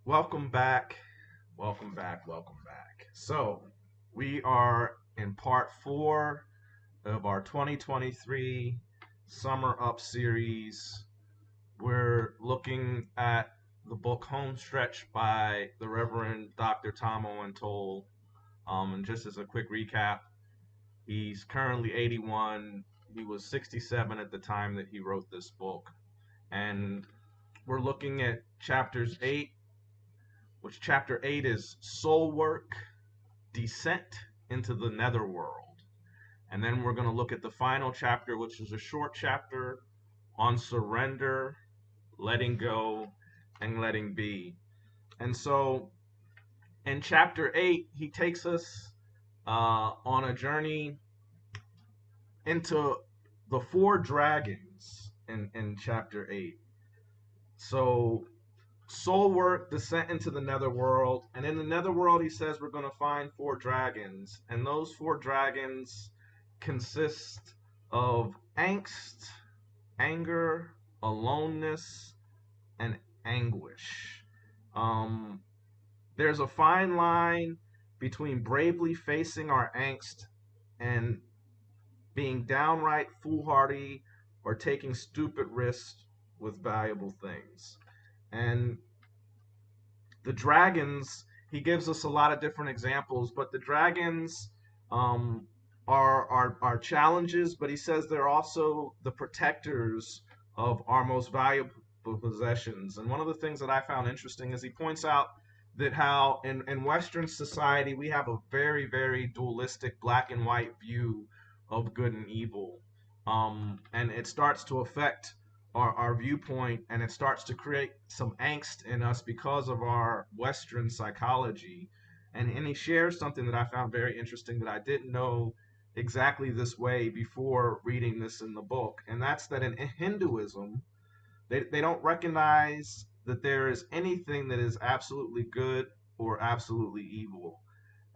Welcome back. Welcome back. Welcome back. So, we are in part four of our 2023 Summer Up series. We're looking at the book Homestretch by the Reverend Dr. Tom Owen-Towle. And just as a quick recap, he's currently 81. He was 67 at the time that he wrote this book. And we're looking at chapters 8, which chapter 8 is Soul Work, Descent into the Netherworld. And then we're going to look at the final chapter, which is a short chapter on surrender, letting go, and letting be. And so in chapter 8, he takes us on a journey into the four dragons in chapter 8. So soul work, descent into the netherworld, and in the netherworld he says we're going to find four dragons, and those four dragons consist of angst, anger, aloneness, and anguish. There's a fine line between bravely facing our angst and being downright foolhardy or taking stupid risks with valuable things. And the dragons, he gives us a lot of different examples, but the dragons are challenges, but he says they're also the protectors of our most valuable possessions. And one of the things that I found interesting is he points out that how in Western society we have a very, very dualistic black and white view of good and evil. And it starts to affect our viewpoint, and it starts to create some angst in us because of our Western psychology. And he shares something that I found very interesting that I didn't know exactly this way before reading this in the book. And that's that in Hinduism, they don't recognize that there is anything that is absolutely good or absolutely evil.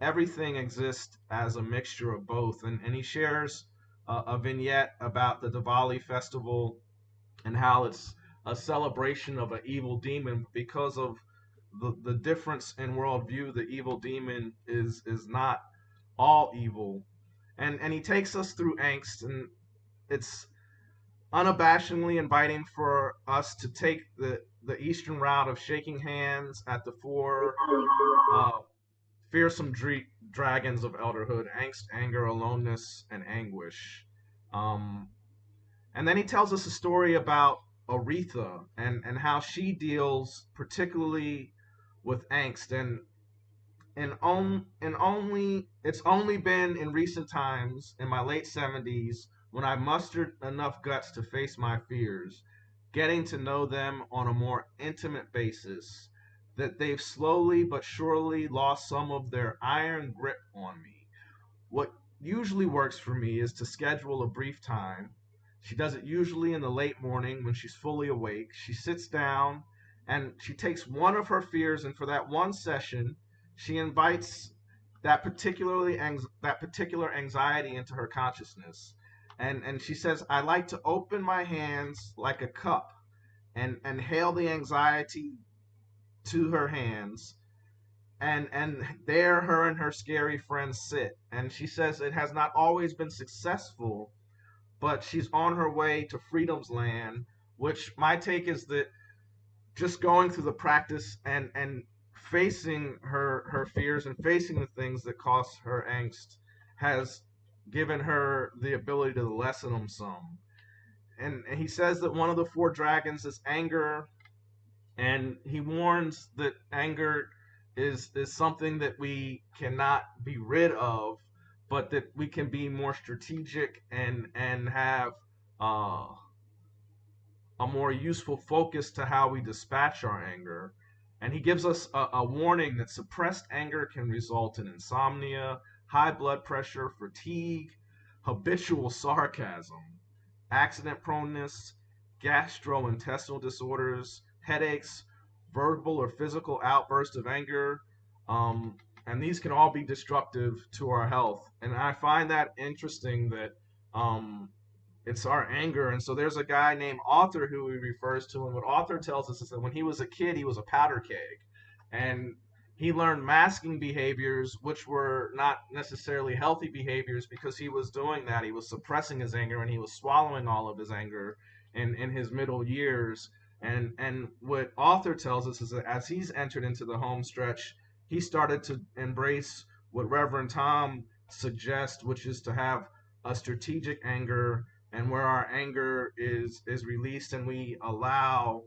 Everything exists as a mixture of both. And he shares a vignette about the Diwali festival and how it's a celebration of an evil demon because of the difference in worldview. The evil demon is not all evil, and he takes us through angst, and it's unabashedly inviting for us to take the Eastern route of shaking hands at the four uh, fearsome dragons of elderhood: angst, anger, aloneness, and anguish. Um, and then he tells us a story about Aretha and how she deals particularly with angst. And only it's only been in recent times, in my late 70s, when I mustered enough guts to face my fears, getting to know them on a more intimate basis, that they've slowly but surely lost some of their iron grip on me. What usually works for me is to schedule a brief time. She does it usually in the late morning when she's fully awake. She sits down and she takes one of her fears, and for that one session, she invites that particular anxiety into her consciousness. And she says, "I like to open my hands like a cup and hail the anxiety to her hands, and there her and her scary friends sit." And she says it has not always been successful, but she's on her way to freedom's land, which my take is that just going through the practice and facing her fears and facing the things that cause her angst has given her the ability to lessen them some. And he says that one of the four dragons is anger, and he warns that anger is something that we cannot be rid of, but that we can be more strategic and have uh, a more useful focus to how we dispatch our anger. And he gives us a warning that suppressed anger can result in insomnia, high blood pressure, fatigue, habitual sarcasm, accident proneness, gastrointestinal disorders, headaches, verbal or physical outbursts of anger. And these can all be destructive to our health. And I find that interesting that um, it's our anger. And so there's a guy named Arthur who he refers to, and what Arthur tells us is that when he was a kid, he was a powder keg. And he learned masking behaviors, which were not necessarily healthy behaviors, because he was doing that. He was suppressing his anger and he was swallowing all of his anger in his middle years. And what author tells us is that as he's entered into the home stretch, he started to embrace what Reverend Tom suggests, which is to have a strategic anger, and where our anger is released and we allow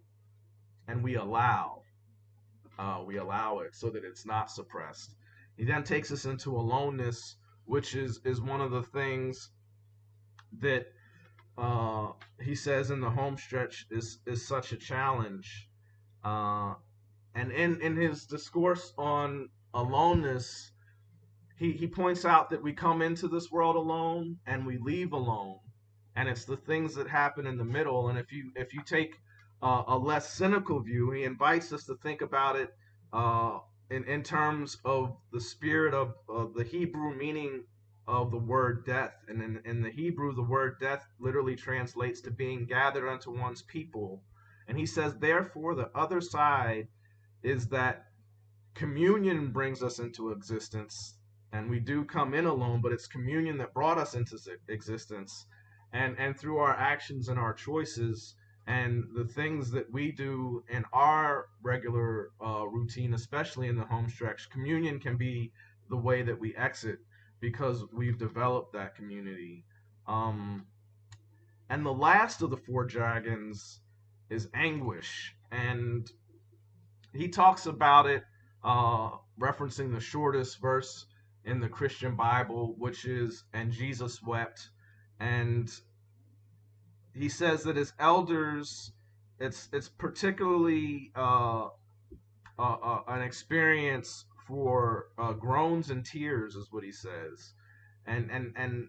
we allow it so that it's not suppressed. He then takes us into aloneness, which is one of the things that he says in the home stretch is such a challenge. Uh, and in his discourse on aloneness, he points out that we come into this world alone and we leave alone, and it's the things that happen in the middle. And if you take a less cynical view, he invites us to think about it uh, in terms of the spirit of the Hebrew meaning of the word death. And in the Hebrew, the word death literally translates to being gathered unto one's people. And he says, therefore, the other side is that communion brings us into existence, and we do come in alone, but it's communion that brought us into existence. And through our actions and our choices and the things that we do in our regular routine, especially in the home stretch, communion can be the way that we exit, because we've developed that community. Um, and the last of the four dragons is anguish, and he talks about it, referencing the shortest verse in the Christian Bible, which is, "And Jesus wept." And he says that as elders, it's particularly an experience for groans and tears, is what he says. And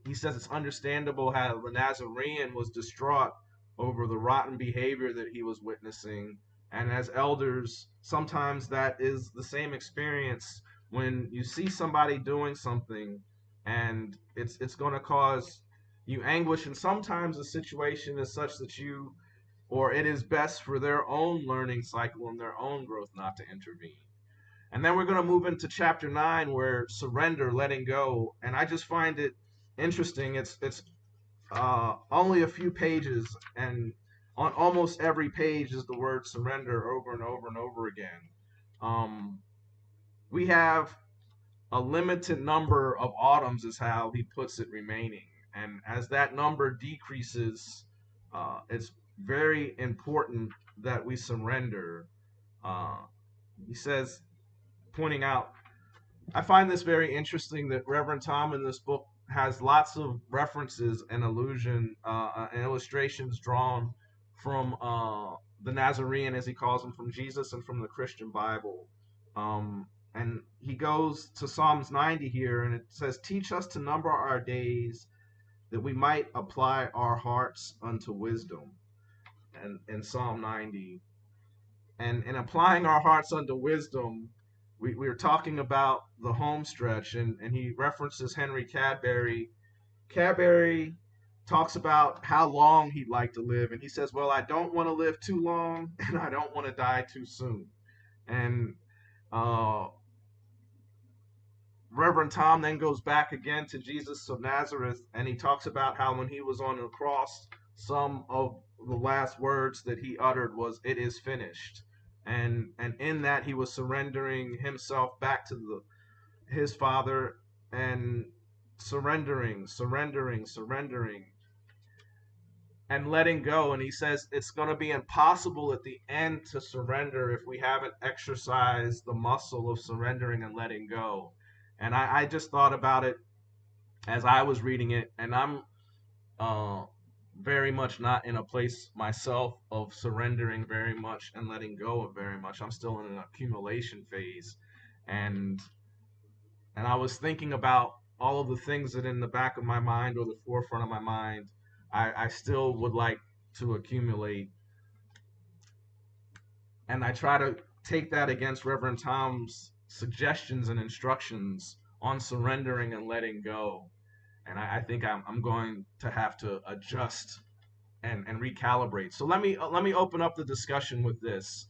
he says it's understandable how the Nazarene was distraught over the rotten behavior that he was witnessing. And as elders, sometimes that is the same experience when you see somebody doing something and it's going to cause you anguish. And sometimes the situation is such that or it is best for their own learning cycle and their own growth not to intervene. And then we're going to move into chapter 9, where surrender, letting go. And I just find it interesting. It's only a few pages, and on almost every page is the word surrender over and over and over again. Um, we have a limited number of autumns, is how he puts it, remaining. And as that number decreases, it's very important that we surrender. Uh, he says, pointing out, I find this very interesting that Reverend Tom in this book has lots of references and and illustrations drawn from the Nazarene, as he calls him, from Jesus and from the Christian Bible. And he goes to Psalms 90 here, and it says, "Teach us to number our days, that we might apply our hearts unto wisdom." And in Psalm 90, and in applying our hearts unto wisdom, we are talking about the home stretch, and he references Henry Cadbury. Cadbury talks about how long he'd like to live, and he says, well, I don't want to live too long, and I don't want to die too soon. And uh, Reverend Tom then goes back again to Jesus of Nazareth, and he talks about how when he was on the cross, some of the last words that he uttered was, "It is finished." And in that he was surrendering himself back to his Father, and surrendering, and letting go. And he says it's going to be impossible at the end to surrender if we haven't exercised the muscle of surrendering and letting go. And I just thought about it as I was reading it, and I'm uh, very much not in a place myself of surrendering very much and letting go of very much. I'm still in an accumulation phase, and I was thinking about all of the things that in the back of my mind or the forefront of my mind, I still would like to accumulate, and I try to take that against Reverend Tom's suggestions and instructions on surrendering and letting go. And I think I'm going to have to adjust and recalibrate. So let me open up the discussion with this.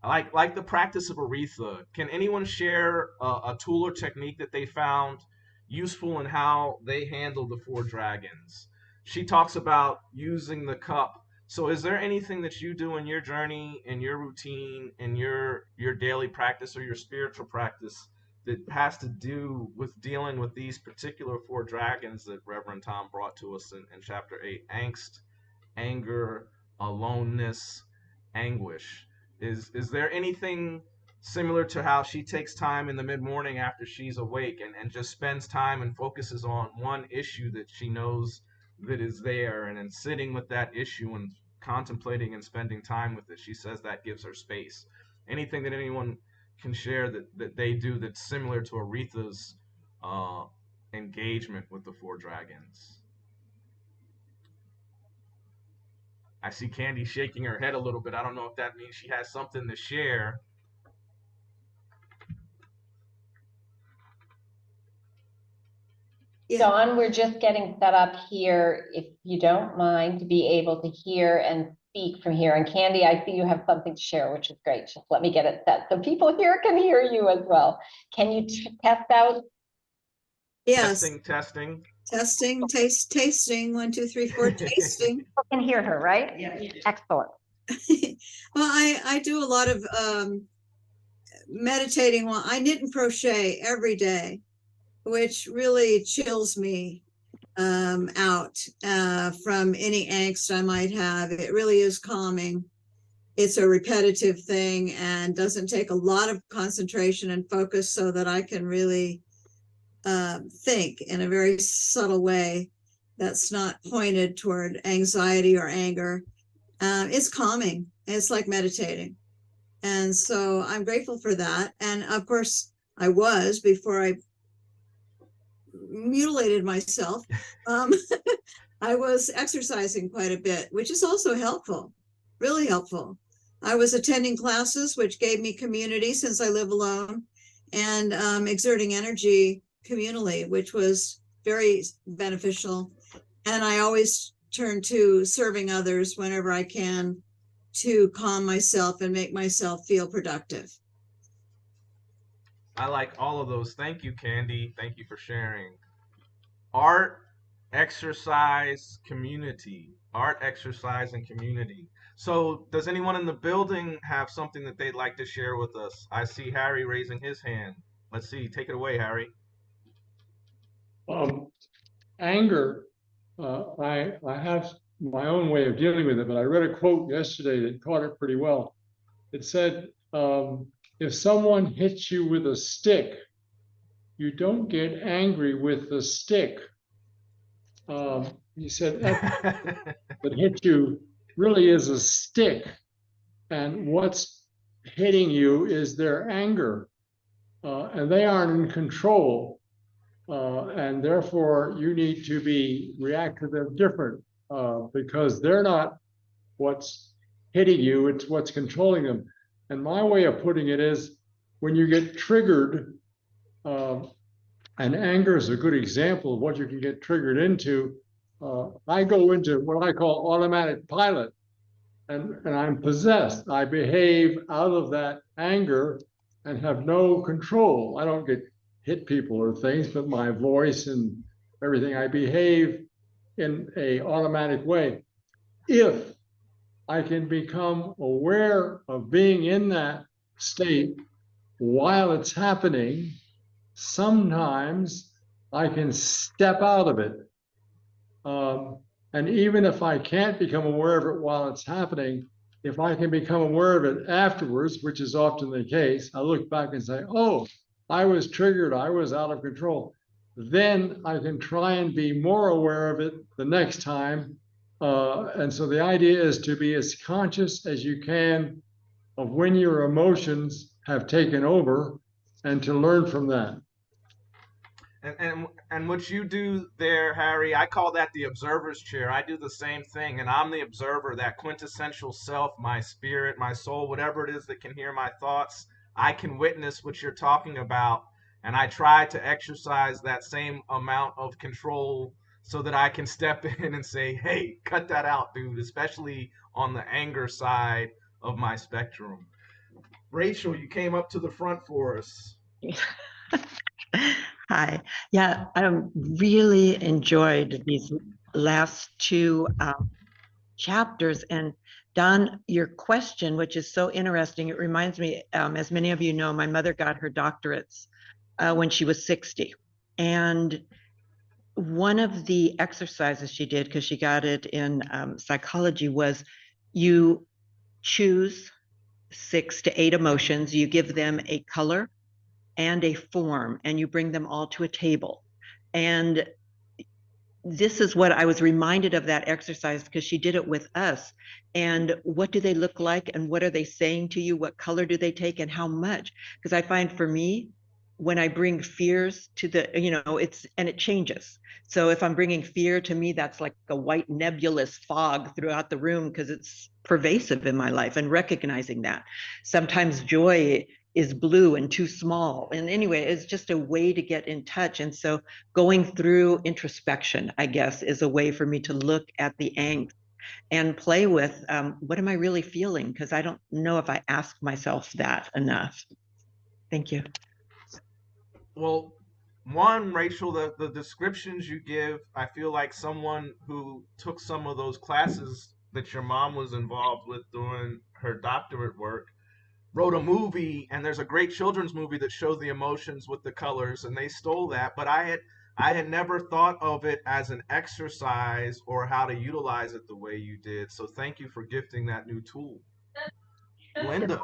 like the practice of Aretha. Can anyone share a tool or technique that they found useful in how they handle the four dragons? She talks about using the cup. So is there anything that you do in your journey, in your routine, in your daily practice or your spiritual practice that has to do with dealing with these particular four dragons that Reverend Tom brought to us in chapter 8? Angst, anger, aloneness, anguish. Is there anything similar to how she takes time in the mid morning after she's awake and just spends time and focuses on one issue that she knows that is there, and then sitting with that issue and contemplating and spending time with it? She says that gives her space. Anything that anyone can share that they do that's similar to Aretha's uh, engagement with the four dragons? I see Candy shaking her head a little bit. I don't know if that means she has something to share. Yeah. Dawn, we're just getting set up here, if you don't mind, to be able to hear and speak from here. And Candy, I see you have something to share, which is great. Just let me get it set so people here can hear you as well. Can you test out? Yes. Testing. Testing, tasting. 1, 2, 3, 4, tasting. People can hear her, right? Yeah. Excellent. Well, I do a lot of meditating. Well, I knit and crochet every day, which really chills me out from any angst I might have. It really is calming. It's a repetitive thing and doesn't take a lot of concentration and focus, so that I can really think in a very subtle way that's not pointed toward anxiety or anger. It's calming. It's like meditating. And so I'm grateful for that. And of course, I was, before I mutilated myself, I was exercising quite a bit, which is also helpful, really helpful. I was attending classes, which gave me community since I live alone, and exerting energy communally, which was very beneficial. And I always turn to serving others whenever I can to calm myself and make myself feel productive. I like all of those. Thank you, Candy. Thank you for sharing. Art, exercise, community. Art, exercise, and community. So, does anyone in the building have something that they'd like to share with us? I see Harry raising his hand. Let's see. Take it away, Harry. Anger, I have my own way of dealing with it, but I read a quote yesterday that caught it pretty well. It said, if someone hits you with a stick, you don't get angry with the stick. He said that hit you really is a stick, and what's hitting you is their anger, and they aren't in control. And therefore, you need to react to them different, because they're not what's hitting you, it's what's controlling them. And my way of putting it is, when you get triggered, and anger is a good example of what you can get triggered into. I go into what I call automatic pilot, and I'm possessed. I behave out of that anger and have no control. I don't hit people or things, but my voice and everything, I behave in a automatic way. If I can become aware of being in that state while it's happening, sometimes I can step out of it. And even if I can't become aware of it while it's happening, if I can become aware of it afterwards, which is often the case, I look back and say, oh, I was triggered, I was out of control. Then I can try and be more aware of it the next time. And so the idea is to be as conscious as you can of when your emotions have taken over, and to learn from that. And what you do there, Harry, I call that the observer's chair. I do the same thing, and I'm the observer, that quintessential self, my spirit, my soul, whatever it is that can hear my thoughts. I can witness what you're talking about, and I try to exercise that same amount of control so that I can step in and say, hey, cut that out, dude, especially on the anger side of my spectrum. Rachel, you came up to the front for us. Hi. Yeah, I really enjoyed these last two chapters. And Don, your question, which is so interesting, it reminds me, as many of you know, my mother got her doctorates when she was 60. And one of the exercises she did, because she got it in psychology, was you choose 6 to 8 emotions, you give them a color and a form, and you bring them all to a table. And this is what I was reminded of that exercise, because she did it with us. And what do they look like? And what are they saying to you? What color do they take and how much? Because I find for me, when I bring fears to the, and it changes. So if I'm bringing fear, to me, that's like a white nebulous fog throughout the room because it's pervasive in my life, and recognizing that. Sometimes joy is blue and too small. And anyway, it's just a way to get in touch. And so going through introspection, I guess, is a way for me to look at the angst and play with what am I really feeling? Because I don't know if I ask myself that enough. Thank you. Well, one, Rachel, the descriptions you give, I feel like someone who took some of those classes that your mom was involved with doing her doctorate work wrote a movie, and there's a great children's movie that shows the emotions with the colors, and they stole that. But I had never thought of it as an exercise or how to utilize it the way you did. So thank you for gifting that new tool. Linda.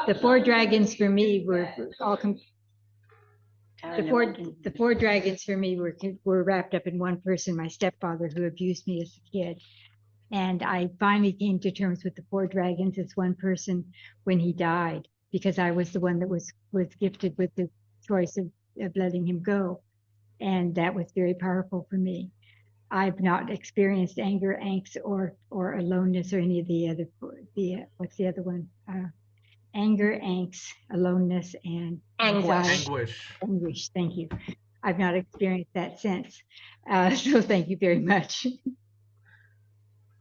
The four dragons for me were all the four dragons for me were wrapped up in one person, my stepfather, who abused me as a kid. And I finally came to terms with the four dragons as one person when he died, because I was the one that was gifted with the choice of letting him go. And that was very powerful for me. I've not experienced anger, angst, or aloneness, or any of the other, what's the other one? Anger, angst, aloneness, and Anguish. Anguish, thank you. I've not experienced that since. So thank you very much.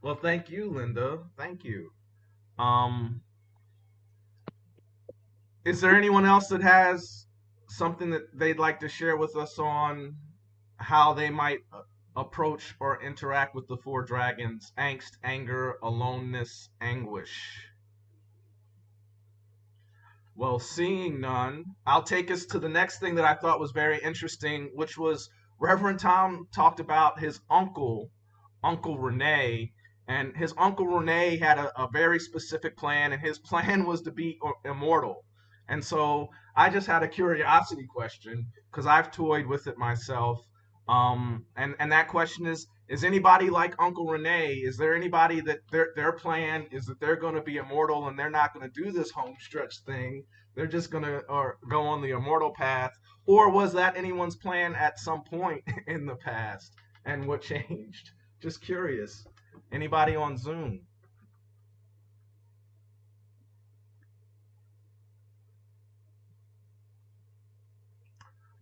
Well, thank you, Linda. Thank you. Is there anyone else that has something that they'd like to share with us on how they might approach or interact with the four dragons? Angst, anger, aloneness, anguish. Well, seeing none, I'll take us to the next thing that I thought was very interesting, which was Reverend Tom talked about his uncle, Uncle Rene, and his Uncle Rene had a very specific plan, and his plan was to be immortal. And so I just had a curiosity question because I've toyed with it myself. And that question is anybody like Uncle Rene? Is there anybody that their plan is that they're going to be immortal and they're not going to do this homestretch thing? They're just going to go on the immortal path. Or was that anyone's plan at some point in the past? And what changed? Just curious. Anybody on Zoom?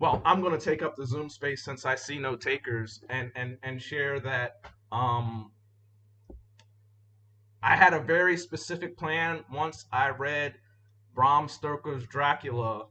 Well, I'm going to take up the Zoom space since I see no takers and share that I had a very specific plan once I read Bram Stoker's Dracula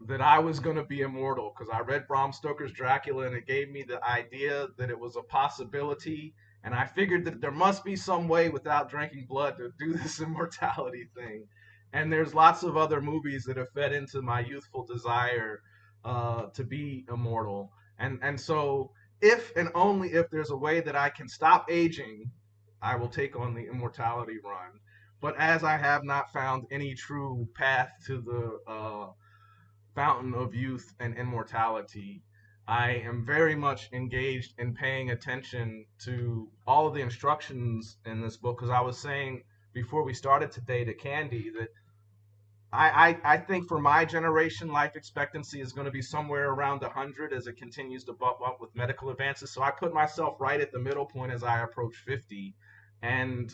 that I was going to be immortal because I read Bram Stoker's Dracula and it gave me the idea that it was a possibility. And I figured that there must be some way without drinking blood to do this immortality thing. And there's lots of other movies that have fed into my youthful desire to be immortal. And so if and only if there's a way that I can stop aging, I will take on the immortality run. But as I have not found any true path to the fountain of youth and immortality, I am very much engaged in paying attention to all of the instructions in this book because I was saying before we started today to Candy that I think for my generation, life expectancy is going to be somewhere around 100 as it continues to bump up with medical advances. So I put myself right at the middle point as I approach 50, and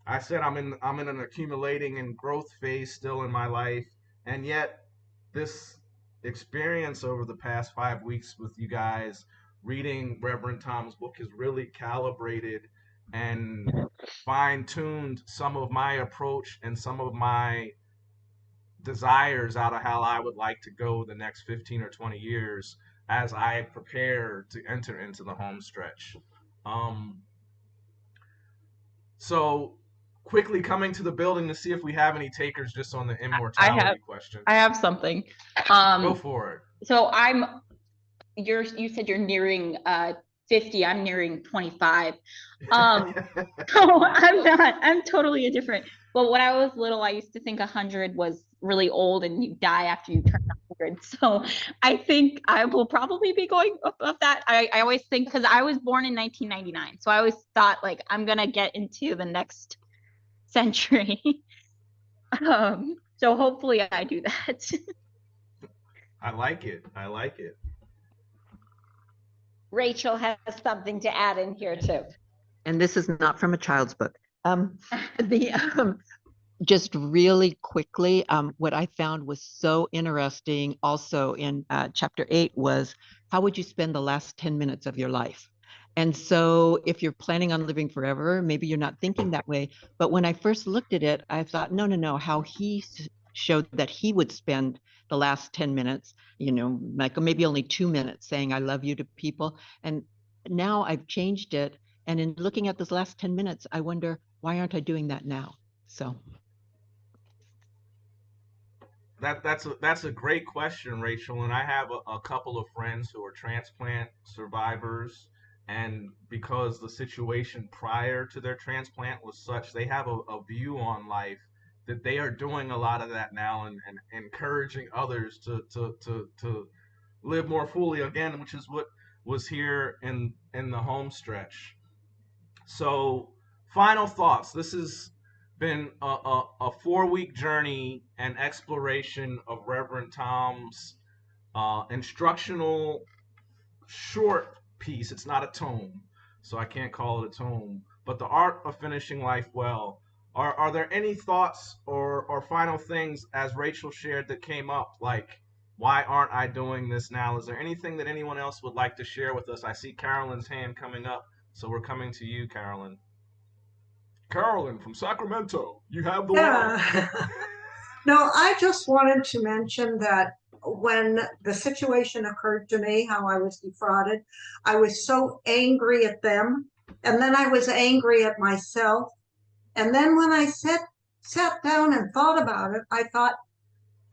I said I'm in an accumulating and growth phase still in my life, and yet this experience over the past 5 weeks with you guys reading Reverend Tom's book has really calibrated and fine-tuned some of my approach and some of my desires out of how I would like to go the next 15 or 20 years as I prepare to enter into the home stretch. So quickly coming to the building to see if we have any takers just on the immortality question. I have something. Go for it. So you said you're nearing 50, I'm nearing 25. So I'm totally indifferent. But when I was little, I used to think 100 was really old and you die after you turn 100. So I think I will probably be going above that. I always think, because I was born in 1999. So I always thought, like, I'm going to get into the next century. So hopefully I do that. I like it. I like it. Rachel has something to add in here too. And this is not from a child's book. Just really quickly, what I found was so interesting also in chapter 8 was, how would you spend the last 10 minutes of your life? And so if you're planning on living forever, maybe you're not thinking that way. But when I first looked at it, I thought, no, how he showed that he would spend the last 10 minutes, like maybe only 2 minutes saying, I love you to people. And now I've changed it. And in looking at those last 10 minutes, I wonder, why aren't I doing that now? So. That's a great question, Rachel. And I have a couple of friends who are transplant survivors, and because the situation prior to their transplant was such, they have a view on life that they are doing a lot of that now, and encouraging others to live more fully again, which is what was here in the home stretch. So, final thoughts. This has been a 4-week journey and exploration of Reverend Tom's instructional short piece. It's not a tome, so I can't call it a tome, but The Art of Finishing Life Well. Are there any thoughts or final things, as Rachel shared, that came up, like, why aren't I doing this now? Is there anything that anyone else would like to share with us? I see Carolyn's hand coming up, so we're coming to you, Carolyn. Carolyn from Sacramento, you have the word. No, I just wanted to mention that when the situation occurred to me, how I was defrauded, I was so angry at them. And then I was angry at myself. And then when I sat down and thought about it, I thought,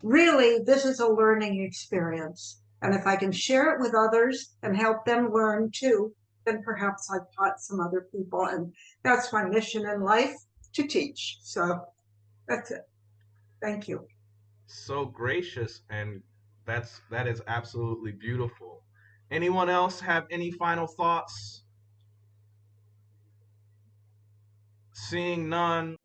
really, this is a learning experience. And if I can share it with others and help them learn too, then perhaps I've taught some other people. And that's my mission in life, to teach. So that's it. Thank you. So gracious, and that is absolutely beautiful. Anyone else have any final thoughts? Seeing none,